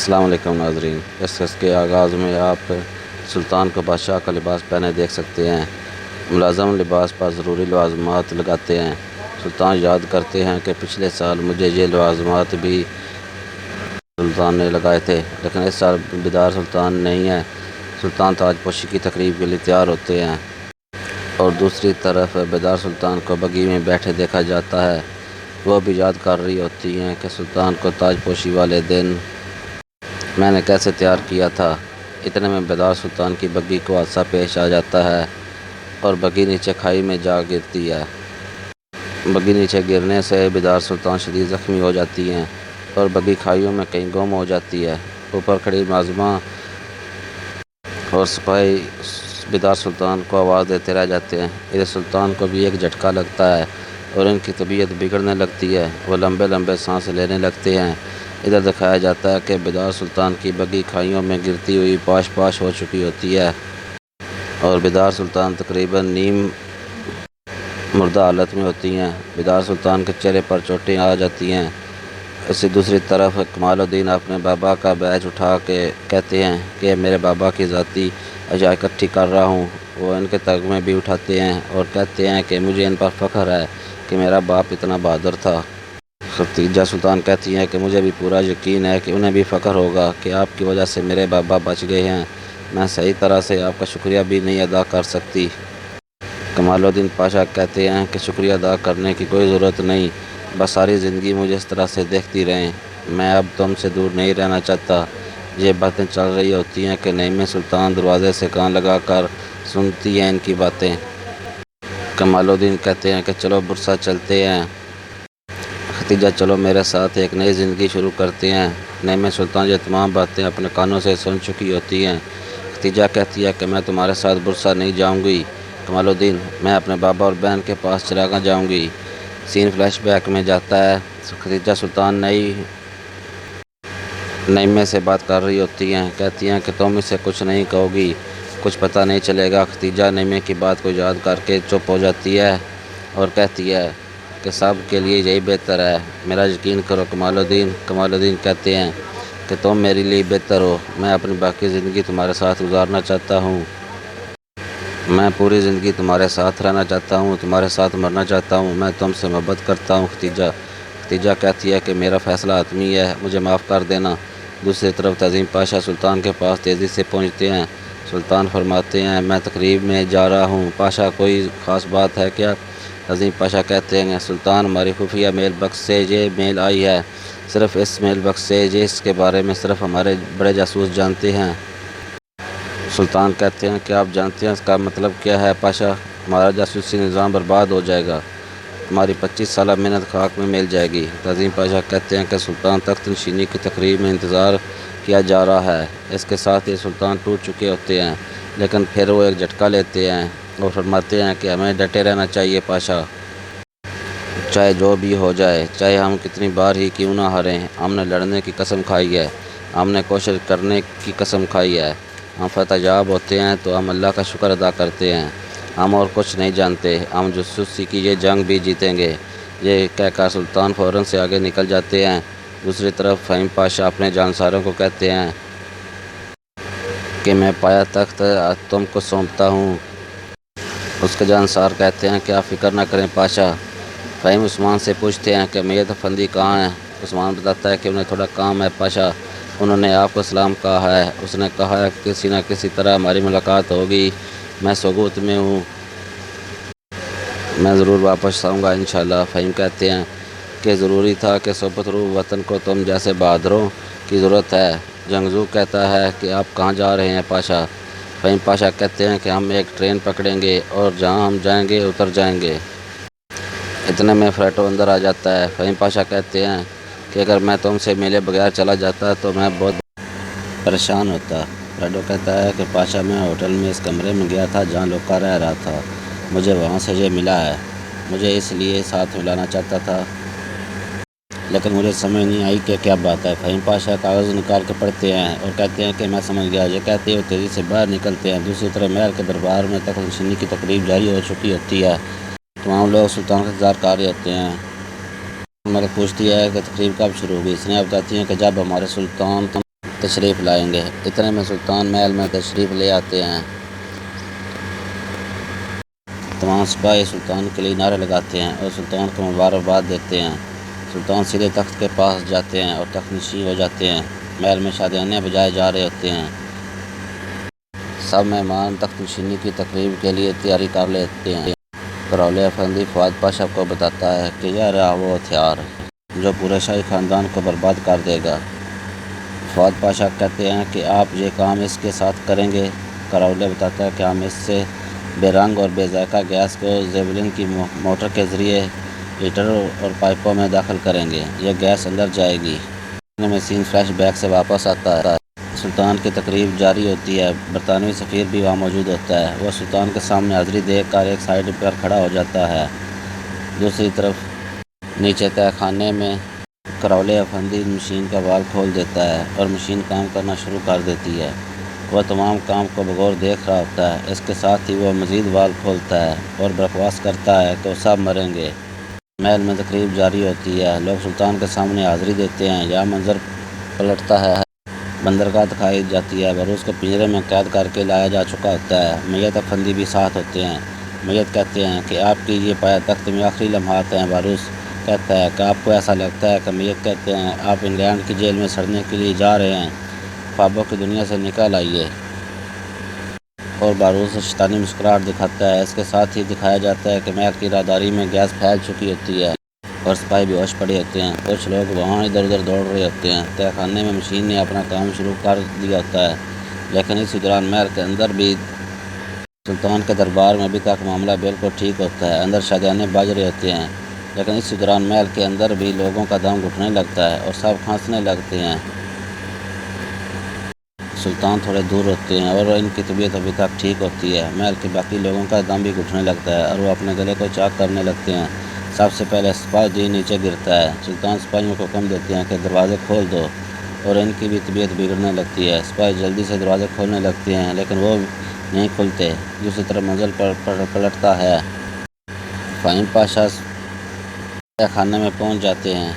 السلام علیکم ناظرین، اس کے آغاز میں آپ سلطان کو بادشاہ کا لباس پہنے دیکھ سکتے ہیں۔ ملازم لباس پر ضروری لوازمات لگاتے ہیں۔ سلطان یاد کرتے ہیں کہ پچھلے سال مجھے یہ لوازمات بھی سلطان نے لگائے تھے، لیکن اس سال بیدار سلطان نہیں ہے۔ سلطان تاج پوشی کی تقریب کے لیے تیار ہوتے ہیں اور دوسری طرف بیدار سلطان کو بگھی میں بیٹھے دیکھا جاتا ہے۔ وہ بھی یاد کر رہی ہوتی ہیں کہ سلطان کو تاج پوشی والے دن میں نے کیسے تیار کیا تھا۔ اتنے میں بیدار سلطان کی بگھی کو حادثہ پیش آ جاتا ہے اور بگھی نیچے کھائی میں جا گرتی ہے۔ بگھی نیچے گرنے سے بیدار سلطان شدید زخمی ہو جاتی ہیں اور بگھی کھائیوں میں کہیں گم ہو جاتی ہے۔ اوپر کھڑی ملازمہ اور سپاہی بیدار سلطان کو آواز دیتے رہ جاتے ہیں۔ ادھر سلطان کو بھی ایک جھٹکا لگتا ہے اور ان کی طبیعت بگڑنے لگتی ہے۔ وہ لمبے لمبے سانس لینے لگتے ہیں۔ ادھر دکھایا جاتا ہے کہ بیدار سلطان کی بگھی کھائیوں میں گرتی ہوئی پاش پاش ہو چکی ہوتی ہے اور بیدار سلطان تقریباً نیم مردہ حالت میں ہوتی ہیں۔ بیدار سلطان کے چہرے پر چوٹیں آ جاتی ہیں۔ اسی دوسری طرف کمال الدین اپنے بابا کا بیج اٹھا کے کہتے ہیں کہ میرے بابا کی ذاتی اشیاء اکٹھی کر رہا ہوں۔ وہ ان کے ترجمے بھی اٹھاتے ہیں اور کہتے ہیں کہ مجھے ان پر فخر ہے کہ میرا باپ اتنا بہادر تھا۔ ختیجہ سلطان کہتی ہیں کہ مجھے بھی پورا یقین ہے کہ انہیں بھی فخر ہوگا کہ آپ کی وجہ سے میرے بابا بچ گئے ہیں۔ میں صحیح طرح سے آپ کا شکریہ بھی نہیں ادا کر سکتی۔ کمال الدین پاشا کہتے ہیں کہ شکریہ ادا کرنے کی کوئی ضرورت نہیں، بس ساری زندگی مجھے اس طرح سے دیکھتی رہیں۔ میں اب تم سے دور نہیں رہنا چاہتا۔ یہ باتیں چل رہی ہوتی ہیں کہ نعیم سلطان دروازے سے کان لگا کر سنتی ہیں ان کی باتیں۔ کمال الدین کہتے ہیں کہ چلو برسا چلتے ہیں۔ ختیجہ چلو میرے ساتھ ایک نئی زندگی شروع کرتے ہیں۔ نعیم سلطان یہ تمام باتیں اپنے کانوں سے سن چکی ہوتی ہیں۔ ختیجہ کہتی ہے کہ میں تمہارے ساتھ برسا نہیں جاؤں گی۔ کمال الدین میں اپنے بابا اور بہن کے پاس چراغاں جاؤں گی۔ سین فلیش بیک میں جاتا ہے۔ ختیجہ سلطان نعیم سے بات کر رہی ہوتی ہیں، کہتی ہیں کہ تم اسے کچھ نہیں کہو گی، کچھ پتہ نہیں چلے گا۔ ختیجہ نعیم کی بات کو یاد کر کے چپ ہو جاتی ہے اور کہتی ہے کہ سب کے لیے یہی بہتر ہے، میرا یقین کرو کمال الدین۔ کمال الدین کہتے ہیں کہ تم میرے لیے بہتر ہو۔ میں اپنی باقی زندگی تمہارے ساتھ گزارنا چاہتا ہوں۔ میں پوری زندگی تمہارے ساتھ رہنا چاہتا ہوں، تمہارے ساتھ مرنا چاہتا ہوں۔ میں تم سے محبت کرتا ہوں ختیجہ کہتی ہے کہ میرا فیصلہ حتمی ہے، مجھے معاف کر دینا۔ دوسری طرف تعظیم پاشا سلطان کے پاس تیزی سے پہنچتے ہیں۔ سلطان فرماتے ہیں میں تقریب میں جا رہا ہوں۔ پاشا کوئی خاص بات ہے کیا؟ تعظیم پاشا کہتے ہیں سلطان ہماری خفیہ میل بکس سے یہ میل آئی ہے، صرف اس میل بکس سے اس کے بارے میں صرف ہمارے بڑے جاسوس جانتے ہیں۔ سلطان کہتے ہیں کہ آپ جانتے ہیں اس کا مطلب کیا ہے پاشا؟ ہمارا جاسوسی نظام برباد ہو جائے گا، ہماری 25 سالہ محنت خاک میں مل جائے گی۔ تعظیم پاشا کہتے ہیں کہ سلطان تخت نشینی کی تقریب میں انتظار کیا جا رہا ہے۔ اس کے ساتھ ہی سلطان ٹوٹ چکے ہوتے ہیں، لیکن پھر وہ ایک جھٹکا لیتے ہیں اور فرماتے ہیں کہ ہمیں ڈٹے رہنا چاہیے پاشا، چاہے جو بھی ہو جائے، چاہے ہم کتنی بار ہی کیوں نہ ہاریں۔ ہم نے لڑنے کی قسم کھائی ہے، ہم نے کوشش کرنے کی قسم کھائی ہے۔ ہم فتح یاب ہوتے ہیں تو ہم اللہ کا شکر ادا کرتے ہیں۔ ہم اور کچھ نہیں جانتے، ہم جاسوسی کی یہ جنگ بھی جیتیں گے۔ یہ کہہ کر سلطان فوراً سے آگے نکل جاتے ہیں۔ دوسری طرف فہیم پاشا اپنے جانساروں کو کہتے ہیں کہ میں پایا تخت تم کو سونپتا ہوں۔ اس کے جانسار کہتے ہیں کہ آپ فکر نہ کریں پاشا۔ فہیم عثمان سے پوچھتے ہیں کہ میت افندی کہاں ہے؟ عثمان بتاتا ہے کہ انہیں تھوڑا کام ہے پاشا، انہوں نے آپ کو سلام کہا ہے، اس نے کہا ہے کہ کسی نہ کسی طرح ہماری ملاقات ہوگی۔ میں سوگوت میں ہوں، میں ضرور واپس آؤں گا انشاءاللہ۔ فہیم کہتے ہیں کہ ضروری تھا کہ صحبت روح وطن کو تم جیسے بہادروں کی ضرورت ہے۔ جنگجو کہتا ہے کہ آپ کہاں جا رہے ہیں پاشا؟ فہیم پاشا کہتے ہیں کہ ہم ایک ٹرین پکڑیں گے اور جہاں ہم جائیں گے اتر جائیں گے۔ اتنے میں فریٹو اندر آ جاتا ہے۔ فہیم پاشا کہتے ہیں کہ اگر میں تم سے ملے بغیر چلا جاتا تو میں بہت پریشان ہوتا۔ فریٹو کہتا ہے کہ پاشا میں ہوٹل میں اس کمرے میں گیا تھا جہاں لوکا رہ رہا تھا، مجھے وہاں سے یہ ملا ہے، مجھے اس لیے ساتھ ملانا چاہتا تھا، لیکن مجھے سمجھ نہیں آئی کہ کیا بات ہے۔ فہیم پاشا کاغذ نکال کے پڑھتے ہیں اور کہتے ہیں کہ میں سمجھ گیا۔ یہ کہتے ہوئے تیزی سے باہر نکلتے ہیں۔ دوسری طرف محل کے دربار میں تخت نشینی کی تقریب جاری ہو چکی ہوتی ہے۔ تمام لوگ سلطان کا انتظار کر رہے ہوتے ہیں۔ ملک پوچھتی ہے کہ تقریب کب شروع ہوگی؟ ثنیا بتاتی ہیں کہ جب ہمارے سلطان تشریف لائیں گے۔ اتنے میں سلطان محل میں تشریف لے آتے ہیں۔ تمام سپاہی سلطان کے لیے نعرے لگاتے ہیں اور سلطان کو مبارکباد دیتے ہیں۔ سلطان سیدھے تخت کے پاس جاتے ہیں اور تخت نشین ہو جاتے ہیں۔ محل میں شادیانے بجائے جا رہے ہوتے ہیں۔ سب مہمان تخت نشینی کی تقریب کے لیے تیاری کر لیتے ہیں۔ کراؤلے افندی فؤاد پاشا کو بتاتا ہے کہ یہ رہا وہ ہتھیار جو پورے شاہی خاندان کو برباد کر دے گا۔ فؤاد پاشا کہتے ہیں کہ آپ یہ کام اس کے ساتھ کریں گے۔ کراؤلے بتاتا ہے کہ ہم اس سے بے رنگ اور بے ذائقہ گیس کو زیولن کی موٹر کے ذریعے ہیٹر اور پائپوں میں داخل کریں گے۔ یہ گیس اندر جائے گی۔ میں سین فلیش بیک سے واپس آتا ہے۔ سلطان کی تقریب جاری ہوتی ہے۔ برطانوی سفیر بھی وہاں موجود ہوتا ہے۔ وہ سلطان کے سامنے حاضری دیکھ کر ایک سائیڈ پر کھڑا ہو جاتا ہے۔ دوسری طرف نیچے تہہ خانے میں کراؤلے افندی مشین کا وال کھول دیتا ہے اور مشین کام کرنا شروع کر دیتی ہے۔ وہ تمام کام کو بغور دیکھ رہا ہوتا ہے۔ اس کے ساتھ ہی وہ مزید وال کھولتا ہے اور بکواس کرتا ہے کہ سب مریں گے۔ محل میں تقریب جاری ہوتی ہے۔ لوگ سلطان کے سامنے حاضری دیتے ہیں۔ یہ منظر پلٹتا ہے۔ بندرگاہ دکھائی جاتی ہے۔ بروس کو پنجرے میں قید کر کے لایا جا چکا ہوتا ہے۔ میت افندی بھی ساتھ ہوتے ہیں۔ میت کہتے ہیں کہ آپ کی یہ پایا تخت میں آخری لمحات ہیں۔ بروس کہتا ہے کہ آپ کو ایسا لگتا ہے کہ میت کہتے ہیں آپ انگلینڈ کی جیل میں سڑنے کے لیے جا رہے ہیں، خوابوں کی دنیا سے نکل آئیے۔ اور بروس شیطانی مسکراہٹ دکھاتا ہے۔ اس کے ساتھ ہی دکھایا جاتا ہے کہ محل کی راہداری میں گیس پھیل چکی ہوتی ہے اور سپاہی بے ہوش پڑے ہوتے ہیں۔ کچھ لوگ وہاں ادھر ادھر دوڑ رہے ہوتے ہیں۔ تہہ خانے میں مشین نے اپنا کام شروع کر دیا ہوتا ہے، لیکن اسی دوران محل کے اندر بھی سلطان کے دربار میں ابھی تک معاملہ بالکل ٹھیک ہوتا ہے۔ اندر شادیانے بج رہے ہوتے ہیں، لیکن اسی دوران محل کے اندر بھی لوگوں کا دم گھٹنے لگتا ہے اور سب کھانسنے لگتے ہیں۔ سلطان تھوڑے دور ہوتے ہیں اور ان کی طبیعت ابھی تک ٹھیک ہوتی ہے۔ محل کے باقی لوگوں کا دم بھی گھٹنے لگتا ہے اور وہ اپنے گلے کو چاک کرنے لگتے ہیں۔ سب سے پہلے سپاہی نیچے گرتا ہے۔ سلطان سپاہیوں کو حکم دیتے ہیں کہ دروازے کھول دو اور ان کی بھی طبیعت بگڑنے لگتی ہے۔ سپاہی جلدی سے دروازے کھولنے لگتے ہیں، لیکن وہ نہیں کھلتے۔ دوسری طرف منزل پلٹتا ہے۔ فہیم پاشا تہہ خانے میں پہنچ جاتے ہیں۔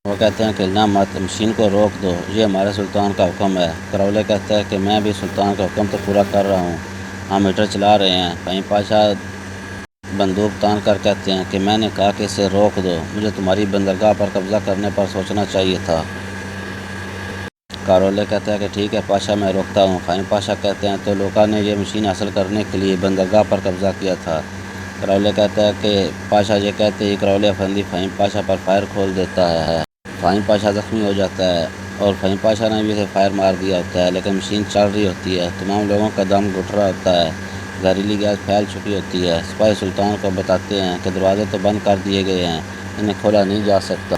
وہ کہتے ہیں کہ ہلنا مت، مشین کو روک دو، یہ ہمارے سلطان کا حکم ہے۔ کراؤلے کہتا ہے کہ میں بھی سلطان کا حکم تو پورا کر رہا ہوں، ہم ہیٹر چلا رہے ہیں۔ فہیم پاشا بندوق تان کر کہتے ہیں کہ میں نے کہا کہ اسے روک دو، مجھے تمہاری بندرگاہ پر قبضہ کرنے پر سوچنا چاہیے تھا۔ کراؤلے کہتا ہے کہ ٹھیک ہے پاشا، میں روکتا ہوں۔ فہیم پاشا کہتے ہیں تو لوکا نے یہ مشین حاصل کرنے کے لیے بندرگاہ پر قبضہ کیا تھا۔ کراؤلے کہتا ہے کہ پاشا یہ کہتے ہی کراؤلے افندی فہیم پاشا پر فائر کھول دیتا ہے۔ فہیم پاشا زخمی ہو جاتا ہے اور فہیم پاشا نے بھی اسے فائر مار دیا ہوتا ہے، لیکن مشین چل رہی ہوتی ہے۔ تمام لوگوں کا دم گھٹ رہا ہوتا ہے۔ زہریلی گیس پھیل چکی ہوتی ہے۔ سپاہی سلطان کو بتاتے ہیں کہ دروازے تو بند کر دیے گئے ہیں، انہیں کھولا نہیں جا سکتا۔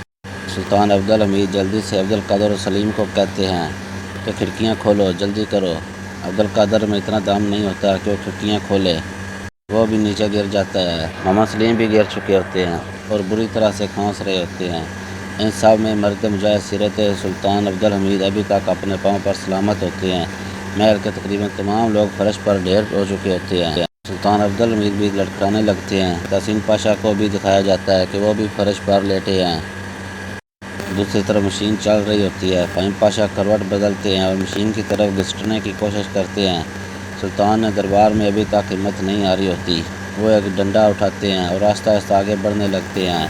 سلطان عبدالحمید جلدی سے عبدالقادر اور سلیم کو کہتے ہیں کہ کھڑکیاں کھولو، جلدی کرو۔ عبدالقادر میں اتنا دم نہیں ہوتا کہ وہ کھڑکیاں کھولے، وہ بھی نیچے گر جاتا ہے۔ محمد سلیم بھی گر چکے ہوتے ہیں اور بری طرح سے کھانس رہے ہوتے ہیں۔ ان سب میں مرد مجاہد سیرت سلطان عبدالحمید ابھی تک اپنے پاؤں پر سلامت ہوتے ہیں۔ محل کے تقریباً تمام لوگ فرش پر ڈھیر ہو چکے ہوتے ہیں۔ سلطان عبدالحمید بھی لڑکھڑانے لگتے ہیں۔ تحسین پاشا کو بھی دکھایا جاتا ہے کہ وہ بھی فرش پر لیٹے ہیں۔ دوسری طرف مشین چل رہی ہوتی ہے۔ فہیم پاشا کروٹ بدلتے ہیں اور مشین کی طرف گھسٹنے کی کوشش کرتے ہیں۔ سلطان نے دربار میں ابھی تک ہمت نہیں آ رہی ہوتی۔ وہ ایک ڈنڈا اٹھاتے ہیں اور آہستہ آہستہ آگے بڑھنے لگتے ہیں۔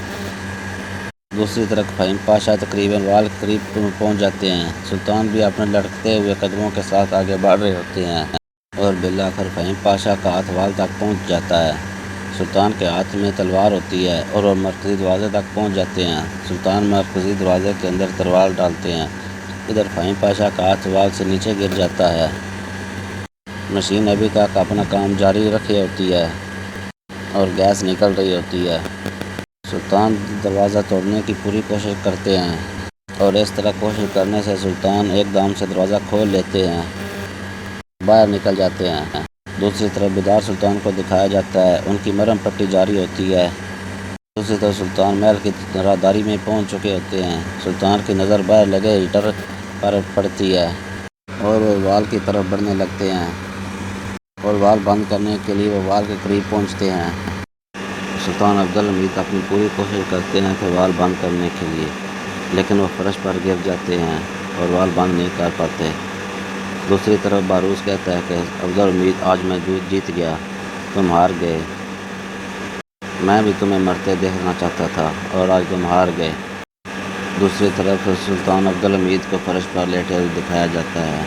دوسری طرف فہیم پاشا تقریباً وال کے قریب پہنچ جاتے ہیں۔ سلطان بھی اپنے لڑکتے ہوئے قدموں کے ساتھ آگے بڑھ رہے ہوتے ہیں اور بالآخر فہیم پاشا کا ہاتھ وال تک پہنچ جاتا ہے۔ سلطان کے ہاتھ میں تلوار ہوتی ہے اور وہ مرکزی دروازے تک پہنچ جاتے ہیں۔ سلطان مرکزی دروازے کے اندر تلوار ڈالتے ہیں۔ ادھر فہیم پاشا کا ہاتھ وال سے نیچے گر جاتا ہے۔ مشین ابھی تک اپنا کام جاری رکھے ہوتی ہے اور گیس نکل رہی ہوتی ہے۔ سلطان دروازہ توڑنے کی پوری کوشش کرتے ہیں اور اس طرح کوشش کرنے سے سلطان ایک دم سے دروازہ کھول لیتے ہیں، باہر نکل جاتے ہیں۔ دوسری طرف بیدار سلطان کو دکھایا جاتا ہے، ان کی مرہم پٹی جاری ہوتی ہے۔ دوسری طرف سلطان محل کی راہداری میں پہنچ چکے ہوتے ہیں۔ سلطان کی نظر باہر لگے ہیٹر پر پڑتی ہے اور وہ وال کی طرف بڑھنے لگتے ہیں اور وال بند کرنے کے لیے وہ وال کے قریب پہنچتے ہیں۔ سلطان عبدالحمید اپنی پوری کوشش کرتے ہیں کہ وال بند کرنے کے لیے، لیکن وہ فرش پر گر جاتے ہیں اور وال بند نہیں کر پاتے۔ دوسری طرف باروس کہتا ہے کہ افضل امید آج میں جیت گیا، تم ہار گئے، میں بھی تمہیں مرتے دیکھنا چاہتا تھا اور آج تم ہار گئے۔ دوسری طرف سلطان افضل امید کو فرش پر لیٹے ہوئے دکھایا جاتا ہے۔